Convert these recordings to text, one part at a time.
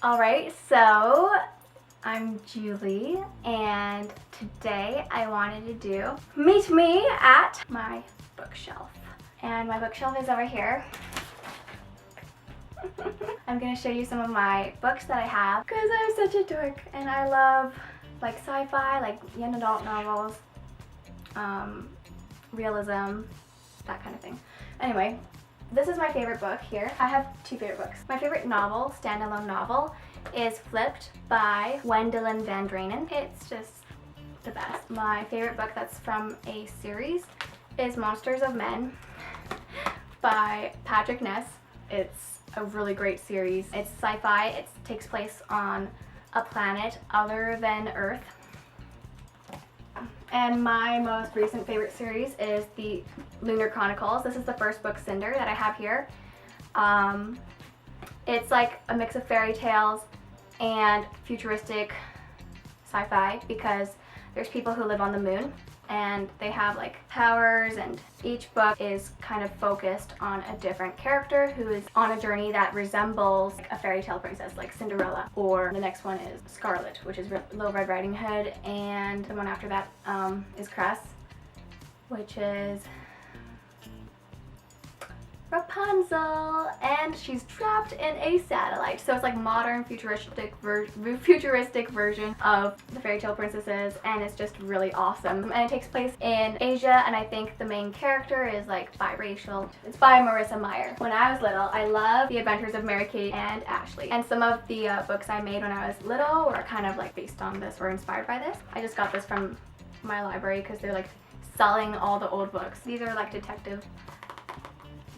Alright, so I'm Julie, and today I wanted to do Meet Me at my bookshelf. And my bookshelf is over here. I'm gonna show you some of my books that I have because I'm such a dork and I love like sci-fi, like young adult novels, realism, that kind of thing. Anyway, this is my favorite book here. I have two favorite books. My favorite novel, standalone novel, is Flipped by Gwendolyn Van Draenen. It's just the best. My favorite book that's from a series is Monsters of Men by Patrick Ness. It's a really great series. It's sci-fi. It takes place on a planet other than Earth. And my most recent favorite series is the Lunar Chronicles. This is the first book, Zenda, that I have here. It's like a mix of fairy tales and futuristic sci-fi because there's people who live on the moon and they have like powers, and each book is kind of focused on a different character who is on a journey that resembles like a fairy tale princess like Cinderella, or the next one is Scarlet, which is Little Red Riding Hood, and the one after that is Cress, which is Rapunzel, and she's trapped in a satellite. So it's like modern futuristic version of the fairy tale princesses, and it's just really awesome. And it takes place in Asia, and I think the main character is like biracial. It's by Marissa Meyer. When I was little, I loved The Adventures of Mary-Kate and Ashley, and some of the books I made when I was little were kind of like based on this or inspired by this. I just got this from my library because they're like selling all the old books. These are like detective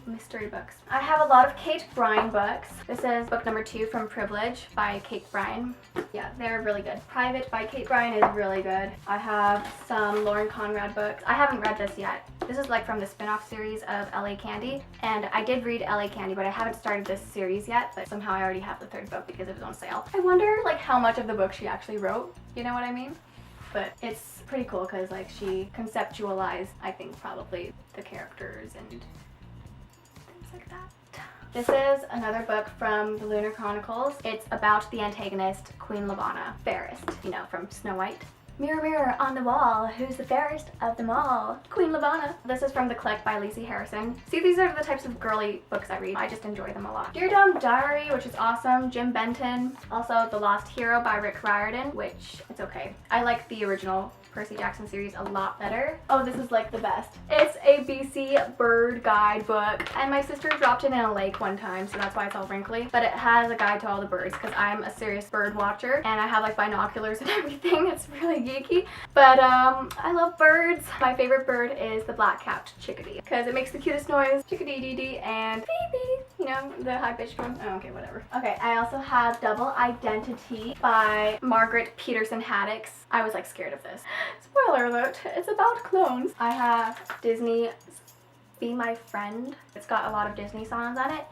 mystery books. I have a lot of Kate Bryan books. This is book number 2 from Privilege by Kate Bryan. Yeah, they're really good. Private by Kate Bryan is really good. I have some Lauren Conrad books. I haven't read this yet. This is like from the spin-off series of LA Candy, and I did read LA Candy, but I haven't started this series yet, but somehow I already have the 3rd book because it was on sale. I wonder like how much of the book she actually wrote, you know what I mean? But it's pretty cool because like she conceptualized, I think, probably the characters and like that. This is another book from the Lunar Chronicles. It's about the antagonist, Queen Lavanna, fairest, you know, from Snow White. Mirror, mirror on the wall, who's the fairest of them all? Queen Lavanna. This is from The Clique by Lacey Harrison. See, these are the types of girly books I read. I just enjoy them a lot. Dear Dumb Diary, which is awesome. Jim Benton. Also The Lost Hero by Rick Riordan, which it's okay. I like the original Percy Jackson series a lot better. Oh, this is like the best. It's a BC bird guide book, and my sister dropped it in a lake one time, so that's why it's all wrinkly, but it has a guide to all the birds because I'm a serious bird watcher and I have like binoculars and everything. It's really geeky, but I love birds. My favorite bird is the black-capped chickadee because it makes the cutest noise, chickadee-dee-dee, and beep-beep, you know, the high-pitched one. Oh, okay, whatever. Okay, I also have Double Identity by Margaret Peterson Haddix. I was like scared of this. Spoiler alert, it's about clones. I have Disney's Be My Friend. It's got a lot of Disney songs on it,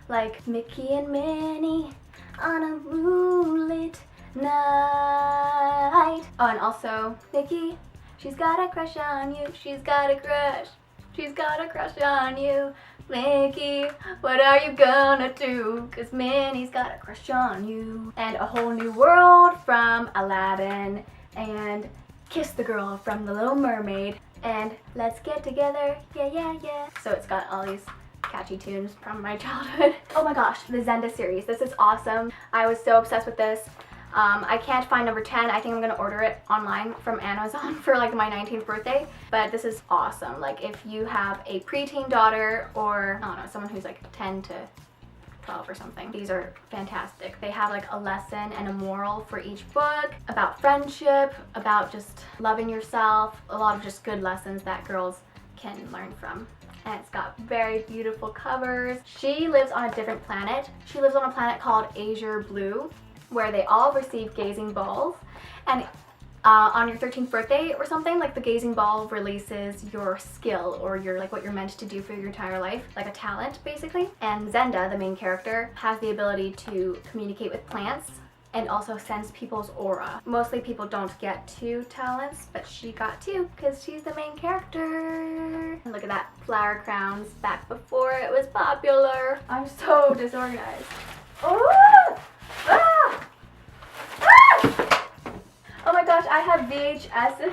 like Mickey and Minnie on a moonlit night. Oh, and also Mickey, she's got a crush on you, she's got a crush. She's got a crush on you. Mickey, what are you gonna do? 'Cause Minnie's got a crush on you. And A Whole New World from Aladdin, and Kiss the Girl from The Little Mermaid, and Let's Get Together, yeah, yeah, yeah. So it's got all these catchy tunes from my childhood. Oh my gosh, the Zenda series. This is awesome. I was so obsessed with this. I can't find number 10. I think I'm gonna order it online from Amazon for like my 19th birthday. But this is awesome. Like if you have a preteen daughter, or I don't know, someone who's like 10 to 12 or something, these are fantastic. They have like a lesson and a moral for each book about friendship, about just loving yourself, a lot of just good lessons that girls can learn from. And it's got very beautiful covers. She lives on a different planet. She lives on a planet called Azure Blue, where they all receive gazing balls, and on your 13th birthday or something, like the gazing ball releases your skill, or your like what you're meant to do for your entire life, like a talent basically. And Zenda, the main character, has the ability to communicate with plants and also sense people's aura. Mostly people don't get 2 talents, but she got 2 because she's the main character. And look at that, flower crowns back before it was popular. I'm so disorganized. Oh! Ah! I have VHS.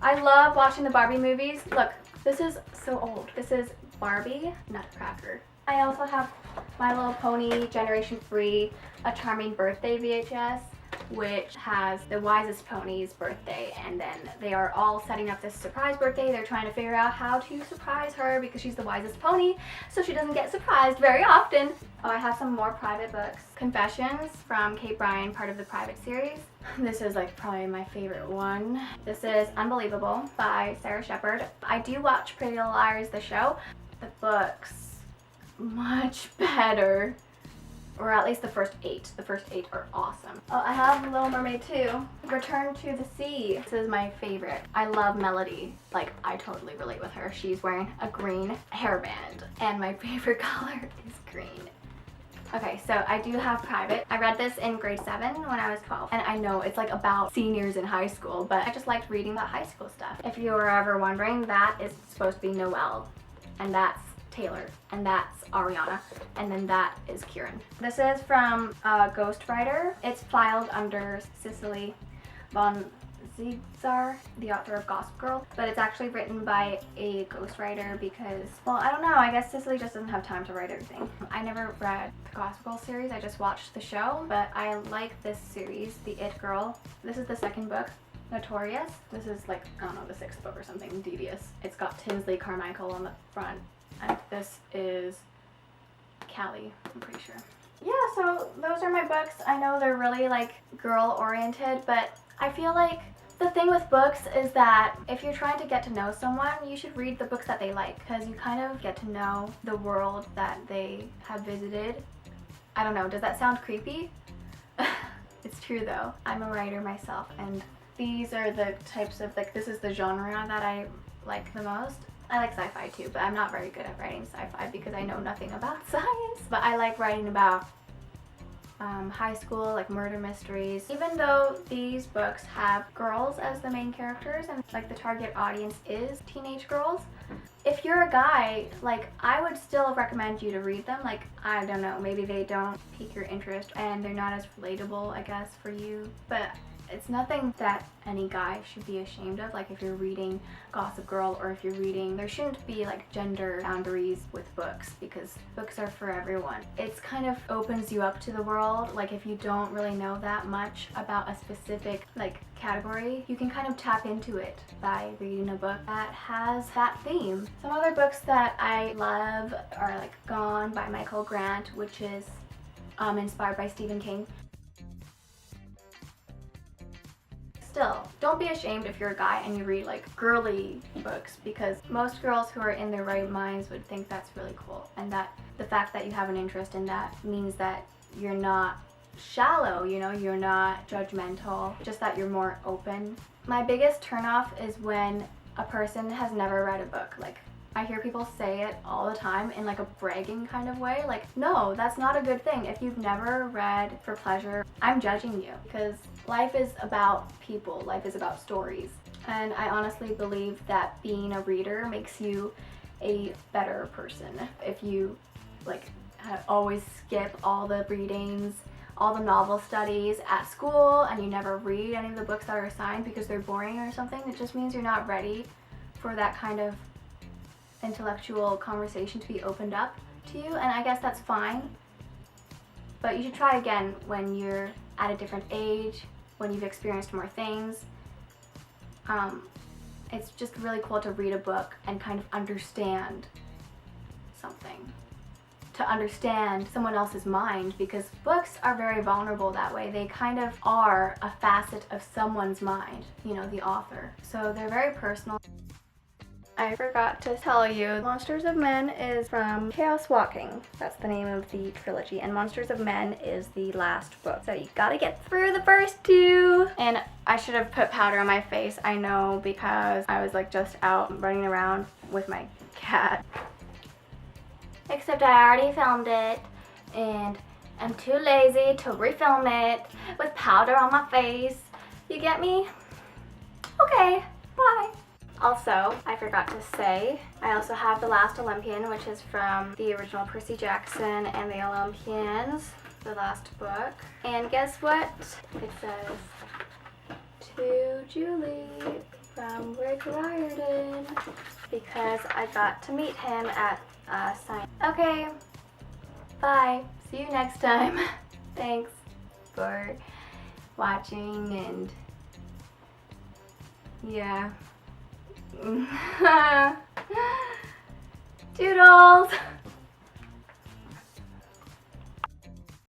I love watching the Barbie movies. Look, this is so old. This is Barbie Nutcracker. I also have My Little Pony Generation 3, A Charming Birthday VHS, which has the wisest pony's birthday, and then they are all setting up this surprise birthday. They're trying to figure out how to surprise her because she's the wisest pony, so she doesn't get surprised very often. Oh, I have some more private books. Confessions from Kate Bryan, part of the Private series. This is like probably my favorite one. This is Unbelievable by Sarah Shepard. I do watch Pretty Little Liars, the show. The books, much better. Or at least the first 8. The first 8 are awesome. Oh, I have Little Mermaid 2. Return to the Sea. This is my favorite. I love Melody. Like, I totally relate with her. She's wearing a green hairband, and my favorite color is green. Okay, so I do have Private. I read this in grade 7 when I was 12. And I know it's like about seniors in high school, but I just liked reading about high school stuff. If you were ever wondering, that is supposed to be Noelle. And that's Taylor, and that's Ariana, and then that is Kieran. This is from Ghostwriter. It's filed under Cicely von Ziegler, the author of Gossip Girl, but it's actually written by a ghostwriter because, well, I don't know, I guess Cicely just doesn't have time to write everything. I never read the Gossip Girl series, I just watched the show, but I like this series, The It Girl. This is the second book. Notorious. This is like, I don't know, the 6th book or something, Devious. It's got Tinsley Carmichael on the front. And this is Callie, I'm pretty sure. Yeah, so those are my books. I know they're really like girl oriented, but I feel like the thing with books is that if you're trying to get to know someone, you should read the books that they like, because you kind of get to know the world that they have visited. I don't know, does that sound creepy? It's true though. I'm a writer myself, and these are the types of, like, this is the genre that I like the most. I like sci-fi too, but I'm not very good at writing sci-fi because I know nothing about science. But I like writing about high school, like murder mysteries. Even though these books have girls as the main characters and like the target audience is teenage girls, if you're a guy, like, I would still recommend you to read them. Like, I don't know, maybe they don't pique your interest and they're not as relatable, I guess, for you. But it's nothing that any guy should be ashamed of. Like, if you're reading Gossip Girl or if you're reading, there shouldn't be like gender boundaries with books because books are for everyone. It's kind of opens you up to the world. Like, if you don't really know that much about a specific like category, you can kind of tap into it by reading a book that has that theme. Some other books that I love are like Gone by Michael Grant, which is inspired by Stephen King. Still, don't be ashamed if you're a guy and you read like girly books, because most girls who are in their right minds would think that's really cool, and that the fact that you have an interest in that means that you're not shallow, you know, you're not judgmental, just that you're more open. My biggest turnoff is when a person has never read a book. Like, I hear people say it all the time in like a bragging kind of way. Like, no, that's not a good thing. If you've never read for pleasure, I'm judging you, because life is about people, life is about stories. And I honestly believe that being a reader makes you a better person. If you like always skip all the readings, all the novel studies at school, and you never read any of the books that are assigned because they're boring or something, it just means you're not ready for that kind of intellectual conversation to be opened up to you, and I guess that's fine. But you should try again when you're at a different age, when you've experienced more things. It's just really cool to read a book and kind of understand something, to understand someone else's mind, because books are very vulnerable that way. They kind of are a facet of someone's mind, you know, the author. So they're very personal. I forgot to tell you, Monsters of Men is from Chaos Walking. That's the name of the trilogy, and Monsters of Men is the last book. So you gotta get through the first 2. And I should have put powder on my face, I know, because I was like just out running around with my cat. Except I already filmed it, and I'm too lazy to refilm it with powder on my face. You get me? Okay, bye. Also, I forgot to say, I also have The Last Olympian, which is from the original Percy Jackson and the Olympians, the last book. And guess what? It says, to Julie from Rick Riordan because I got to meet him at sign. Okay, bye. See you next time. Thanks for watching and yeah. Doodles!